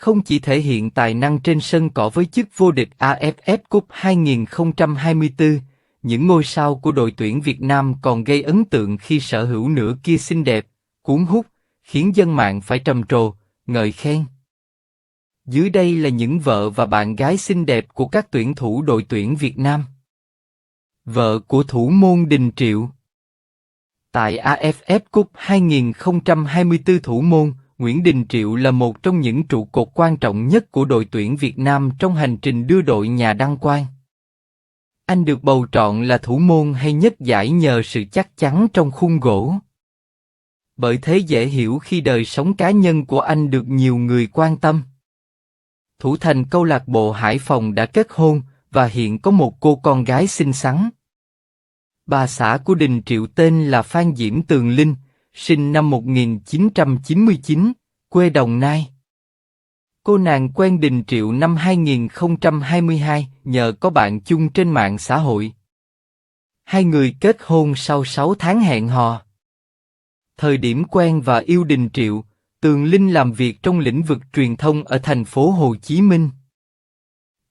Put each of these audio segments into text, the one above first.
Không chỉ thể hiện tài năng trên sân cỏ với chức vô địch AFF Cup 2024, những ngôi sao của đội tuyển Việt Nam còn gây ấn tượng khi sở hữu nửa kia xinh đẹp, cuốn hút, khiến dân mạng phải trầm trồ, ngợi khen. Dưới đây là những vợ và bạn gái xinh đẹp của các tuyển thủ đội tuyển Việt Nam. Vợ của thủ môn Đình Triệu. Tại AFF Cup 2024, thủ môn Nguyễn Đình Triệu là một trong những trụ cột quan trọng nhất của đội tuyển Việt Nam trong hành trình đưa đội nhà đăng quang. Anh được bầu chọn là thủ môn hay nhất giải nhờ sự chắc chắn trong khung gỗ. Bởi thế dễ hiểu khi đời sống cá nhân của anh được nhiều người quan tâm. Thủ thành câu lạc bộ Hải Phòng đã kết hôn và hiện có một cô con gái xinh xắn. Bà xã của Đình Triệu tên là Phan Diễm Tường Linh, sinh năm 1999, quê Đồng Nai. Cô nàng quen Đình Triệu năm 2022 nhờ có bạn chung trên mạng xã hội. Hai người kết hôn sau 6 tháng hẹn hò. Thời điểm quen và yêu Đình Triệu, Tường Linh làm việc trong lĩnh vực truyền thông ở thành phố Hồ Chí Minh.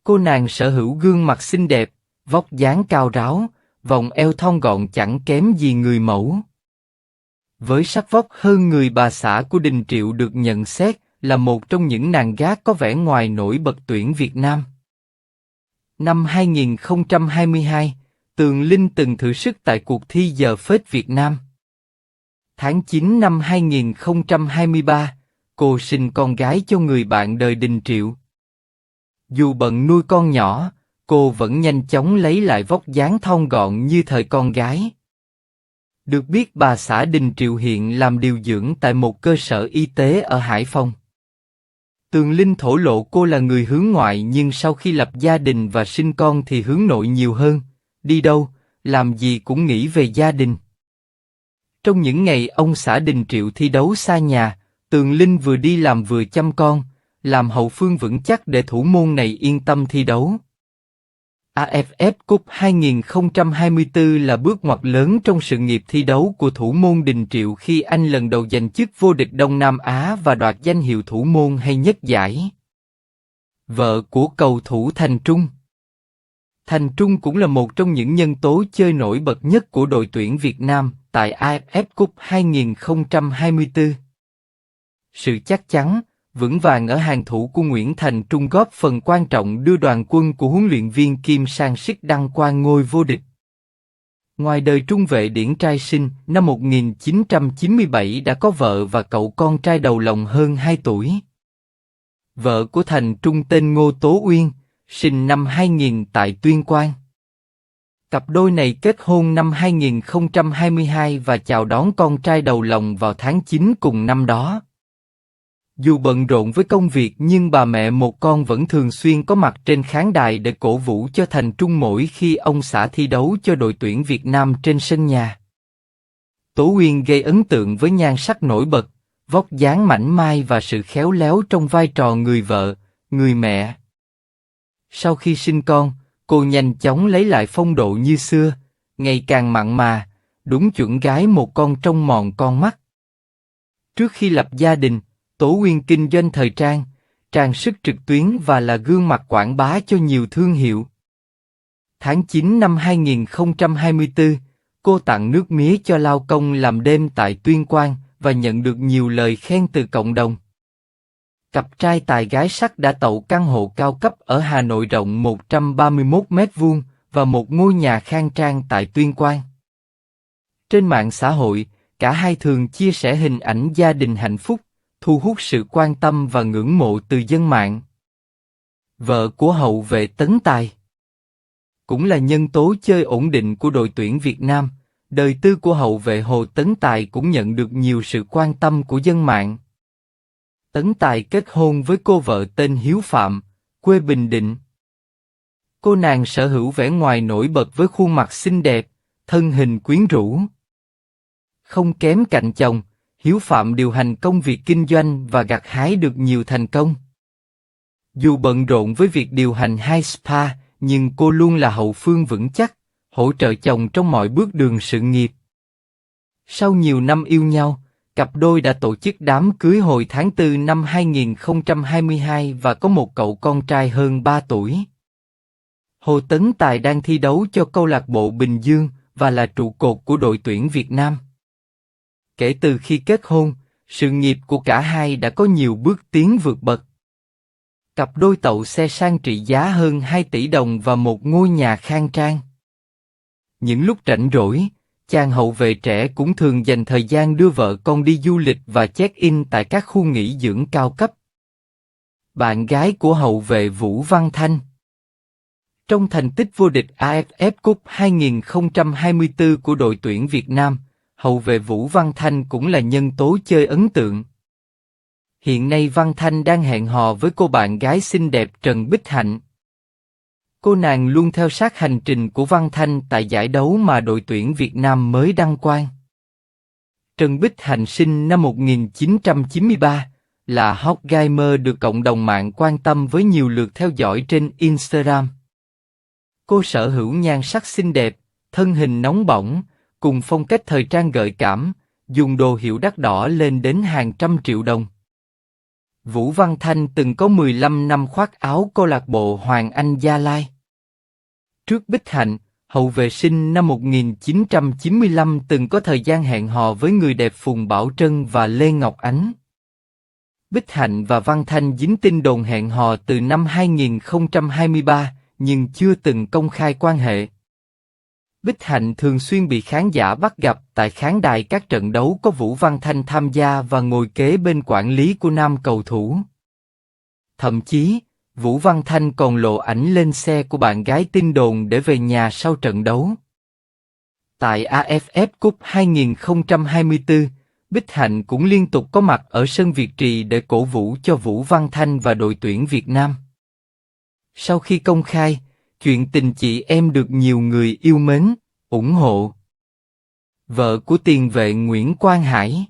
Cô nàng sở hữu gương mặt xinh đẹp, vóc dáng cao ráo, vòng eo thon gọn chẳng kém gì người mẫu. Với sắc vóc hơn người, bà xã của Đình Triệu được nhận xét là một trong những nàng gái có vẻ ngoài nổi bật tuyển Việt Nam. Năm 2022, Tường Linh từng thử sức tại cuộc thi giờ phết Việt Nam. Tháng 9 năm 2023, cô sinh con gái cho người bạn đời Đình Triệu. Dù bận nuôi con nhỏ, cô vẫn nhanh chóng lấy lại vóc dáng thon gọn như thời con gái. Được biết bà xã Đình Triệu hiện làm điều dưỡng tại một cơ sở y tế ở Hải Phòng. Tường Linh thổ lộ cô là người hướng ngoại nhưng sau khi lập gia đình và sinh con thì hướng nội nhiều hơn, đi đâu, làm gì cũng nghĩ về gia đình. Trong những ngày ông xã Đình Triệu thi đấu xa nhà, Tường Linh vừa đi làm vừa chăm con, làm hậu phương vững chắc để thủ môn này yên tâm thi đấu. AFF Cup 2024 là bước ngoặt lớn trong sự nghiệp thi đấu của thủ môn Đình Triệu khi anh lần đầu giành chức vô địch Đông Nam Á và đoạt danh hiệu thủ môn hay nhất giải. Vợ của cầu thủ Thành Trung. Thành Trung cũng là một trong những nhân tố chơi nổi bật nhất của đội tuyển Việt Nam tại AFF Cup 2024. Sự chắc chắn, vững vàng ở hàng thủ của Nguyễn Thành Trung góp phần quan trọng đưa đoàn quân của huấn luyện viên Kim Sang-sik đăng quang ngôi vô địch. Ngoài đời trung vệ Điển Trai sinh năm 1997 đã có vợ và cậu con trai đầu lòng hơn 2 tuổi. Vợ của Thành Trung tên Ngô Tố Uyên, sinh năm 2000 tại Tuyên Quang. Cặp đôi này kết hôn năm 2022 và chào đón con trai đầu lòng vào tháng 9 cùng năm đó. Dù bận rộn với công việc nhưng bà mẹ một con vẫn thường xuyên có mặt trên khán đài để cổ vũ cho Thành Trung mỗi khi ông xã thi đấu cho đội tuyển Việt Nam trên sân nhà. Tố Uyên gây ấn tượng với nhan sắc nổi bật, vóc dáng mảnh mai và sự khéo léo trong vai trò người vợ, người mẹ. Sau khi sinh con, cô nhanh chóng lấy lại phong độ như xưa, ngày càng mặn mà, đúng chuẩn gái một con trông mòn con mắt. Trước khi lập gia đình, Tố Uyên kinh doanh thời trang, trang sức trực tuyến và là gương mặt quảng bá cho nhiều thương hiệu. Tháng 9 năm 2024, cô tặng nước mía cho lao công làm đêm tại Tuyên Quang và nhận được nhiều lời khen từ cộng đồng. Cặp trai tài gái sắc đã tậu căn hộ cao cấp ở Hà Nội rộng 131 m² và một ngôi nhà khang trang tại Tuyên Quang. Trên mạng xã hội, cả hai thường chia sẻ hình ảnh gia đình hạnh phúc, thu hút sự quan tâm và ngưỡng mộ từ dân mạng. Vợ của hậu vệ Tấn Tài cũng là nhân tố chơi ổn định của đội tuyển Việt Nam, đời tư của hậu vệ Hồ Tấn Tài cũng nhận được nhiều sự quan tâm của dân mạng. Tấn Tài kết hôn với cô vợ tên Hiếu Phạm, quê Bình Định. Cô nàng sở hữu vẻ ngoài nổi bật với khuôn mặt xinh đẹp, thân hình quyến rũ. Không kém cạnh chồng, Hiếu Phạm điều hành công việc kinh doanh và gặt hái được nhiều thành công. Dù bận rộn với việc điều hành 2 spa, nhưng cô luôn là hậu phương vững chắc, hỗ trợ chồng trong mọi bước đường sự nghiệp. Sau nhiều năm yêu nhau, Cặp đôi đã tổ chức đám cưới hồi tháng 4 năm 2022 và có một cậu con trai hơn 3 tuổi. Hồ Tấn Tài đang thi đấu cho câu lạc bộ Bình Dương và là trụ cột của đội tuyển Việt Nam. Kể từ khi kết hôn, sự nghiệp của cả hai đã có nhiều bước tiến vượt bậc. Cặp đôi tậu xe sang trị giá hơn 2 tỷ đồng và một ngôi nhà khang trang. Những lúc rảnh rỗi, chàng hậu vệ trẻ cũng thường dành thời gian đưa vợ con đi du lịch và check-in tại các khu nghỉ dưỡng cao cấp. Bạn gái của hậu vệ Vũ Văn Thanh. Trong thành tích vô địch AFF Cup 2024 của đội tuyển Việt Nam, hậu vệ Vũ Văn Thanh cũng là nhân tố chơi ấn tượng. Hiện nay Văn Thanh đang hẹn hò với cô bạn gái xinh đẹp Trần Bích Hạnh. Cô nàng luôn theo sát hành trình của Văn Thanh tại giải đấu mà đội tuyển Việt Nam mới đăng quang. Trần Bích Hạnh sinh năm 1993, là hot gamer được cộng đồng mạng quan tâm với nhiều lượt theo dõi trên Instagram. Cô sở hữu nhan sắc xinh đẹp, thân hình nóng bỏng, cùng phong cách thời trang gợi cảm, dùng đồ hiệu đắt đỏ lên đến hàng trăm triệu đồng. Vũ Văn Thanh từng có 15 năm khoác áo câu lạc bộ Hoàng Anh Gia Lai. Trước Bích Hạnh, hậu vệ sinh năm 1995 từng có thời gian hẹn hò với người đẹp Phùng Bảo Trân và Lê Ngọc Ánh. Bích Hạnh và Văn Thanh dính tin đồn hẹn hò từ năm 2023, nhưng chưa từng công khai quan hệ. Bích Hạnh thường xuyên bị khán giả bắt gặp tại khán đài các trận đấu có Vũ Văn Thanh tham gia và ngồi kế bên quản lý của nam cầu thủ. Thậm chí, Vũ Văn Thanh còn lộ ảnh lên xe của bạn gái tin đồn để về nhà sau trận đấu. Tại AFF Cup 2024, Bích Hạnh cũng liên tục có mặt ở sân Việt Trì để cổ vũ cho Vũ Văn Thanh và đội tuyển Việt Nam. Sau khi công khai, chuyện tình chị em được nhiều người yêu mến, ủng hộ. Vợ của tiền vệ Nguyễn Quang Hải.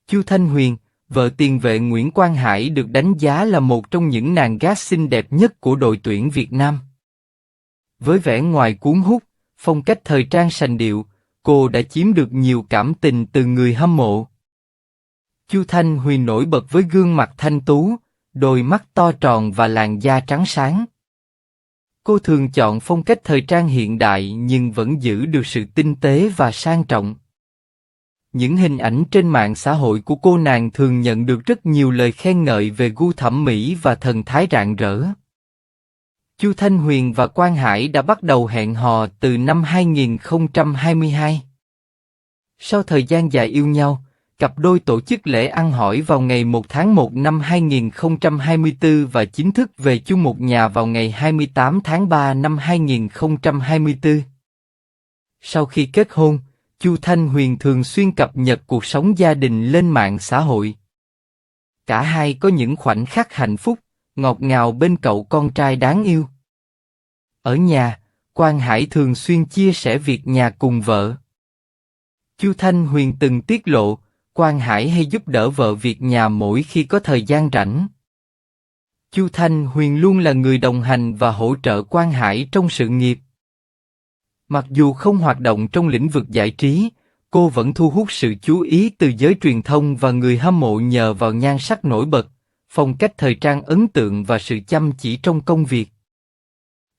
Chu Thanh Huyền, vợ tiền vệ Nguyễn Quang Hải được đánh giá là một trong những nàng gái xinh đẹp nhất của đội tuyển Việt Nam. Với vẻ ngoài cuốn hút, phong cách thời trang sành điệu, cô đã chiếm được nhiều cảm tình từ người hâm mộ. Chu Thanh Huyền nổi bật với gương mặt thanh tú, đôi mắt to tròn và làn da trắng sáng. Cô thường chọn phong cách thời trang hiện đại nhưng vẫn giữ được sự tinh tế và sang trọng. Những hình ảnh trên mạng xã hội của cô nàng thường nhận được rất nhiều lời khen ngợi về gu thẩm mỹ và thần thái rạng rỡ. Chu Thanh Huyền và Quang Hải đã bắt đầu hẹn hò từ năm 2022. Sau thời gian dài yêu nhau, cặp đôi tổ chức lễ ăn hỏi vào ngày 1 tháng 1 năm 2024 và chính thức về chung một nhà vào ngày 28 tháng 3 năm 2024. Sau khi kết hôn, Chu Thanh Huyền thường xuyên cập nhật cuộc sống gia đình lên mạng xã hội. Cả hai có những khoảnh khắc hạnh phúc, ngọt ngào bên cậu con trai đáng yêu. Ở nhà, Quang Hải thường xuyên chia sẻ việc nhà cùng vợ. Chu Thanh Huyền từng tiết lộ, Quang Hải hay giúp đỡ vợ việc nhà mỗi khi có thời gian rảnh. Chu Thanh Huyền luôn là người đồng hành và hỗ trợ Quang Hải trong sự nghiệp. Mặc dù không hoạt động trong lĩnh vực giải trí, cô vẫn thu hút sự chú ý từ giới truyền thông và người hâm mộ nhờ vào nhan sắc nổi bật, phong cách thời trang ấn tượng và sự chăm chỉ trong công việc.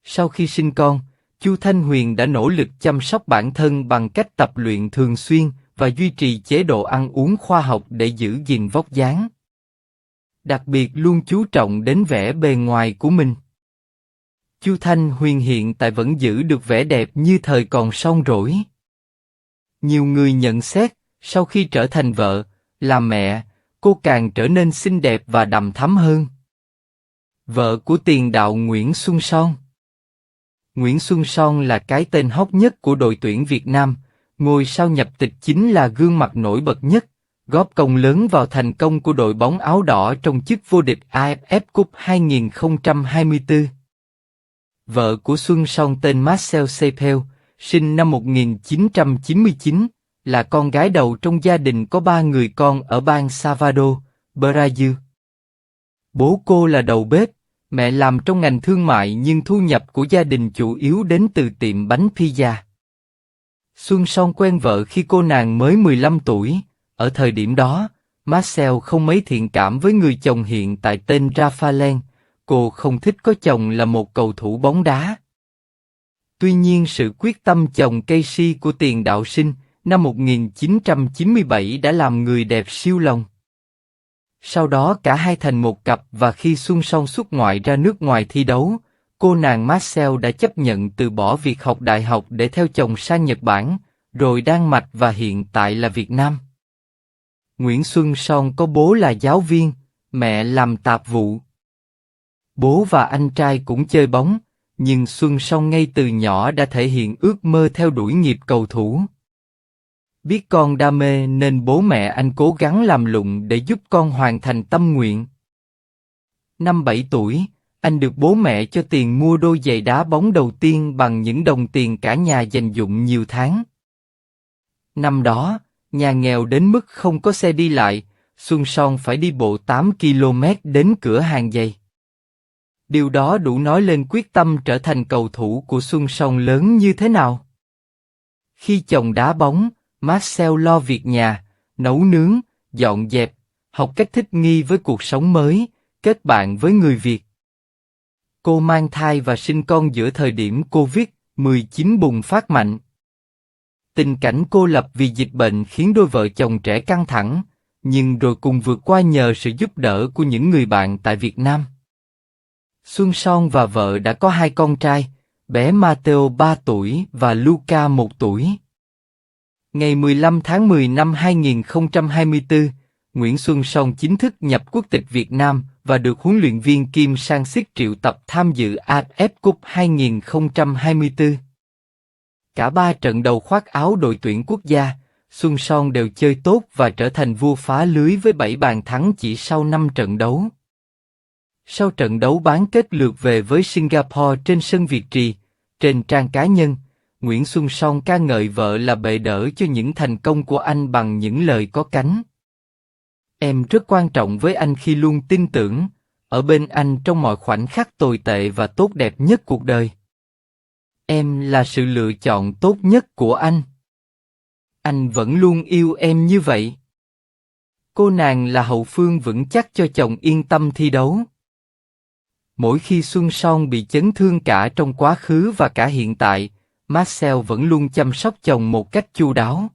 Sau khi sinh con, Chu Thanh Huyền đã nỗ lực chăm sóc bản thân bằng cách tập luyện thường xuyên và duy trì chế độ ăn uống khoa học để giữ gìn vóc dáng. Đặc biệt luôn chú trọng đến vẻ bề ngoài của mình. Chu Thanh Huyền hiện tại vẫn giữ được vẻ đẹp như thời còn son rỗi. Nhiều người nhận xét, sau khi trở thành vợ, làm mẹ, cô càng trở nên xinh đẹp và đằm thắm hơn. Vợ của tiền đạo Nguyễn Xuân Son. Nguyễn Xuân Son là cái tên hot nhất của đội tuyển Việt Nam, ngôi sao nhập tịch chính là gương mặt nổi bật nhất, góp công lớn vào thành công của đội bóng áo đỏ trong chức vô địch AFF Cup 2024. Vợ của Xuân Son tên Marcel Sepel, sinh năm 1999, là con gái đầu trong gia đình có 3 người con ở bang Salvador, Brazil. Bố cô là đầu bếp, mẹ làm trong ngành thương mại nhưng thu nhập của gia đình chủ yếu đến từ tiệm bánh pizza. Xuân Son quen vợ khi cô nàng mới 15 tuổi, Ở thời điểm đó, Marcel không mấy thiện cảm với người chồng hiện tại tên Raphael, cô không thích có chồng là một cầu thủ bóng đá. Tuy nhiên sự quyết tâm chồng Casey của tiền đạo sinh, năm 1997 đã làm người đẹp siêu lòng. Sau đó cả hai thành một cặp và khi Xuân Son xuất ngoại ra nước ngoài thi đấu, cô nàng Marcel đã chấp nhận từ bỏ việc học đại học để theo chồng sang Nhật Bản, rồi Đan Mạch và hiện tại là Việt Nam. Nguyễn Xuân Son có bố là giáo viên, mẹ làm tạp vụ. Bố và anh trai cũng chơi bóng, nhưng Xuân Son ngay từ nhỏ đã thể hiện ước mơ theo đuổi nghiệp cầu thủ. Biết con đam mê nên bố mẹ anh cố gắng làm lụng để giúp con hoàn thành tâm nguyện. Năm 7 tuổi, anh được bố mẹ cho tiền mua đôi giày đá bóng đầu tiên bằng những đồng tiền cả nhà dành dụm nhiều tháng. Năm đó, nhà nghèo đến mức không có xe đi lại, Xuân Son phải đi bộ 8 km đến cửa hàng giày. Điều đó đủ nói lên quyết tâm trở thành cầu thủ của Xuân Son lớn như thế nào. Khi chồng đá bóng, Marcel lo việc nhà, nấu nướng, dọn dẹp, học cách thích nghi với cuộc sống mới, kết bạn với người Việt. Cô mang thai và sinh con giữa thời điểm Covid-19 bùng phát mạnh. Tình cảnh cô lập vì dịch bệnh khiến đôi vợ chồng trẻ căng thẳng, nhưng rồi cùng vượt qua nhờ sự giúp đỡ của những người bạn tại Việt Nam. Xuân Son và vợ đã có 2 con trai, bé Matteo 3 tuổi và Luca 1 tuổi. Ngày 15 tháng 10 năm 2024, Nguyễn Xuân Son chính thức nhập quốc tịch Việt Nam và được huấn luyện viên Kim Sang-sik triệu tập tham dự AFF Cup 2024. Cả 3 trận đầu khoác áo đội tuyển quốc gia, Xuân Son đều chơi tốt và trở thành vua phá lưới với 7 bàn thắng chỉ sau 5 trận đấu. Sau trận đấu bán kết lượt về với Singapore trên sân Việt Trì, trên trang cá nhân, Nguyễn Xuân Son ca ngợi vợ là bệ đỡ cho những thành công của anh bằng những lời có cánh. Em rất quan trọng với anh khi luôn tin tưởng, ở bên anh trong mọi khoảnh khắc tồi tệ và tốt đẹp nhất cuộc đời. Em là sự lựa chọn tốt nhất của anh. Anh vẫn luôn yêu em như vậy. Cô nàng là hậu phương vững chắc cho chồng yên tâm thi đấu. Mỗi khi Xuân Son bị chấn thương cả trong quá khứ và cả hiện tại, Marcel vẫn luôn chăm sóc chồng một cách chu đáo.